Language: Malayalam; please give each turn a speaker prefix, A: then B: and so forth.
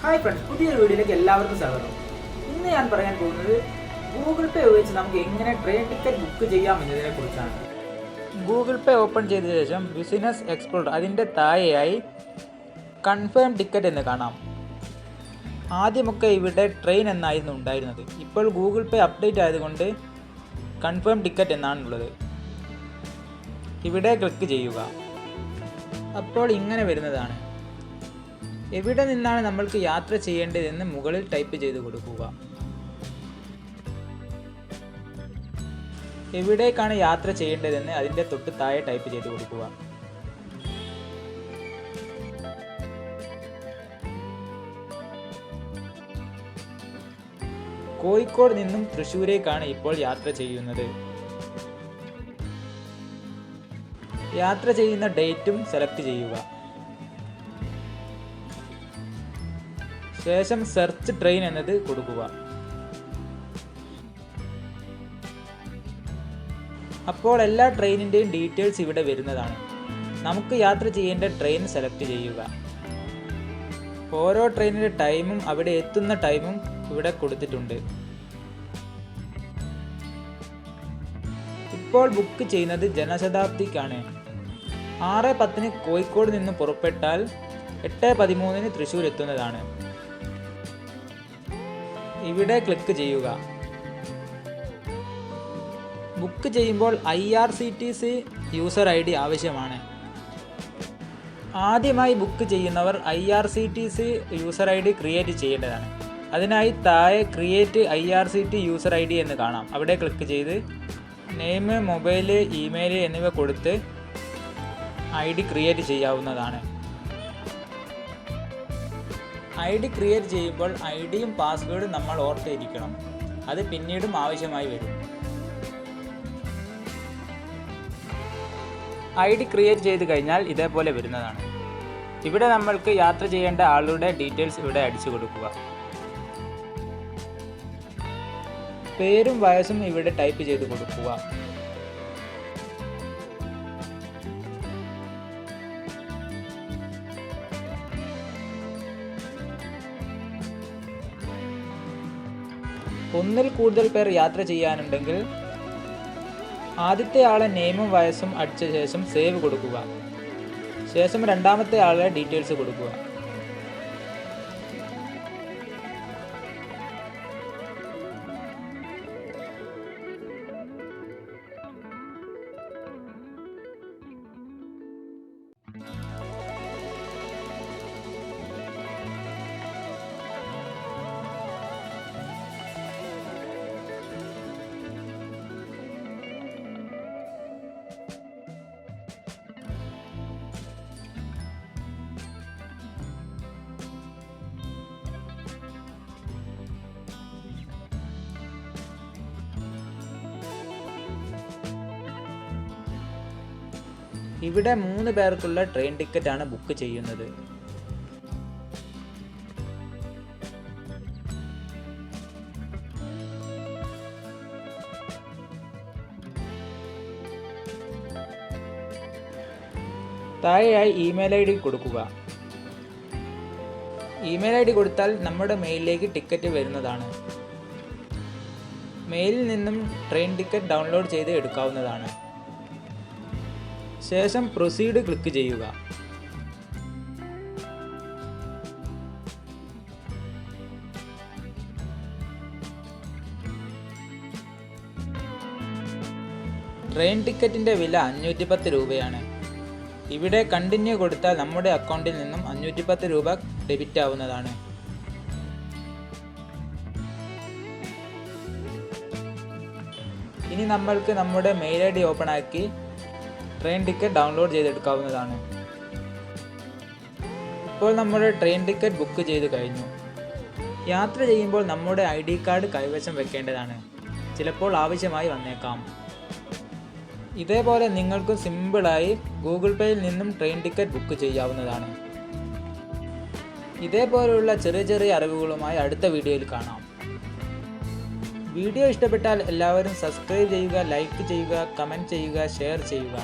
A: ഹായ് ഫ്രണ്ട്സ്, പുതിയൊരു വീഡിയോയിലേക്ക് എല്ലാവർക്കും സ്വാഗതം. ഇന്ന് ഞാൻ പറയാൻ പോകുന്നത് ഗൂഗിൾ പേ ഉപയോഗിച്ച് നമുക്ക് എങ്ങനെ ട്രെയിൻ ടിക്കറ്റ് ബുക്ക് ചെയ്യാം എന്നതിനെ കുറിച്ചാണ്. ഗൂഗിൾ പേ ഓപ്പൺ ചെയ്ത ശേഷം ബിസിനസ് എക്സ്പ്ലോറർ അതിൻ്റെ താഴെയായി കൺഫേം ടിക്കറ്റ് എന്ന് കാണാം. ആദ്യമൊക്കെ ഇവിടെ ട്രെയിൻ എന്നായിരുന്നു ഉണ്ടായിരുന്നത്. ഇപ്പോൾ ഗൂഗിൾ പേ അപ്ഡേറ്റ് ആയതുകൊണ്ട് കൺഫേം ടിക്കറ്റ് എന്നാണുള്ളത്. ഇവിടെ ക്ലിക്ക് ചെയ്യുക. അപ്പോൾ ഇങ്ങനെ വരുന്നതാണ്. എവിടെ നിന്നാണ് നമ്മൾക്ക് യാത്ര ചെയ്യേണ്ടതെന്ന് മുകളിൽ ടൈപ്പ് ചെയ്ത് കൊടുക്കുക. എവിടേക്കാണ് യാത്ര ചെയ്യേണ്ടതെന്ന് അതിൻ്റെ തൊട്ട് താഴെ ടൈപ്പ് ചെയ്ത് കൊടുക്കുക. കോഴിക്കോട് നിന്നും തൃശ്ശൂരേക്കാണ് ഇപ്പോൾ യാത്ര ചെയ്യുന്നത്. യാത്ര ചെയ്യുന്ന ഡേറ്റും സെലക്ട് ചെയ്യുക. ശേഷം സെർച്ച് ട്രെയിൻ എന്നത് കൊടുക്കുക. അപ്പോൾ എല്ലാ ട്രെയിനിൻ്റെയും ഡീറ്റെയിൽസ് ഇവിടെ വരുന്നതാണ്. നമുക്ക് യാത്ര ചെയ്യേണ്ട ട്രെയിൻ സെലക്ട് ചെയ്യുക. ഓരോ ട്രെയിനിൻ്റെ ടൈമും അവിടെ എത്തുന്ന ടൈമും ഇവിടെ കൊടുത്തിട്ടുണ്ട്. ഇപ്പോൾ ബുക്ക് ചെയ്യുന്നത് ജനശതാബ്ദിക്കാണ്. 6:10 കോഴിക്കോട് നിന്ന് പുറപ്പെട്ടാൽ 8:13 തൃശ്ശൂർ എത്തുന്നതാണ്. ഇവിടെ ക്ലിക്ക് ചെയ്യുക. ബുക്ക് ചെയ്യുമ്പോൾ IRCTC യൂസർ ID ആവശ്യമാണ്. ആദ്യമായി ബുക്ക് ചെയ്യുന്നവർ IRCTC യൂസർ ID ക്രിയേറ്റ് ചെയ്യേണ്ടതാണ്. അതിനായി താഴെ ക്രിയേറ്റ് IRCTC യൂസർ ID എന്ന് കാണാം. അവിടെ ക്ലിക്ക് ചെയ്ത് നെയിം, മൊബൈൽ, ഇമെയിൽ എന്നിവ കൊടുത്ത് ID ക്രിയേറ്റ് ചെയ്യാവുന്നതാണ്. ID ക്രിയേറ്റ് ചെയ്യുമ്പോൾ IDയും പാസ്വേഡും നമ്മൾ ഓർത്തിരിക്കണം. അത് പിന്നീടും ആവശ്യമായി വരും. ID ക്രിയേറ്റ് ചെയ്ത് കഴിഞ്ഞാൽ ഇതേപോലെ വരുന്നതാണ്. ഇവിടെ നമ്മൾക്ക് യാത്ര ചെയ്യേണ്ട ആളുടെ ഡീറ്റെയിൽസ് ഇവിടെ അടിച്ചു കൊടുക്കുക. പേരും വയസ്സും ഇവിടെ ടൈപ്പ് ചെയ്ത് കൊടുക്കുക. ഒന്നിൽ കൂടുതൽ പേർ യാത്ര ചെയ്യാനുണ്ടെങ്കിൽ ആദ്യത്തെ ആളെ നെയിമും വയസ്സും അടിച്ച ശേഷം സേവ് കൊടുക്കുക. ശേഷം രണ്ടാമത്തെ ആളെ ഡീറ്റെയിൽസ് കൊടുക്കുക. ഇവിടെ 3 പേർക്കുള്ള ട്രെയിൻ ടിക്കറ്റ് ആണ് ബുക്ക് ചെയ്യുന്നത്. താഴെയായി ഇമെയിൽ ID കൊടുക്കുക. ഇമെയിൽ ID കൊടുത്താൽ നമ്മുടെ മെയിലിലേക്ക് ടിക്കറ്റ് വരുന്നതാണ്. മെയിലിൽ നിന്നും ട്രെയിൻ ടിക്കറ്റ് ഡൗൺലോഡ് ചെയ്ത് എടുക്കാവുന്നതാണ്. ശേഷം പ്രൊസീഡ് ക്ലിക്ക് ചെയ്യുക. ട്രെയിൻ ടിക്കറ്റിൻ്റെ വില 510 രൂപയാണ്. ഇവിടെ കണ്ടിന്യൂ കൊടുത്താൽ നമ്മുടെ അക്കൗണ്ടിൽ നിന്നും 510 രൂപ ഡെബിറ്റ് ആവുന്നതാണ്. ഇനി നമ്മൾക്ക് നമ്മുടെ മെയിൽ ID ഓപ്പൺ ആക്കി ട്രെയിൻ ടിക്കറ്റ് ഡൗൺലോഡ് ചെയ്തെടുക്കാവുന്നതാണ്. ഇപ്പോൾ നമ്മുടെ ട്രെയിൻ ടിക്കറ്റ് ബുക്ക് ചെയ്ത് കഴിഞ്ഞു. യാത്ര ചെയ്യുമ്പോൾ നമ്മുടെ ID കാർഡ് കൈവശം വെക്കേണ്ടതാണ്. ചിലപ്പോൾ ആവശ്യമായി വന്നേക്കാം. ഇതേപോലെ നിങ്ങൾക്കും സിമ്പിളായി ഗൂഗിൾ പേയിൽ നിന്നും ട്രെയിൻ ടിക്കറ്റ് ബുക്ക് ചെയ്യാവുന്നതാണ്. ഇതേപോലെയുള്ള ചെറിയ ചെറിയ അറിവുകളുമായി അടുത്ത വീഡിയോയിൽ കാണാം. വീഡിയോ ഇഷ്ടപ്പെട്ടാൽ എല്ലാവരും സബ്സ്ക്രൈബ് ചെയ്യുക, ലൈക്ക് ചെയ്യുക, കമൻറ്റ് ചെയ്യുക, ഷെയർ ചെയ്യുക.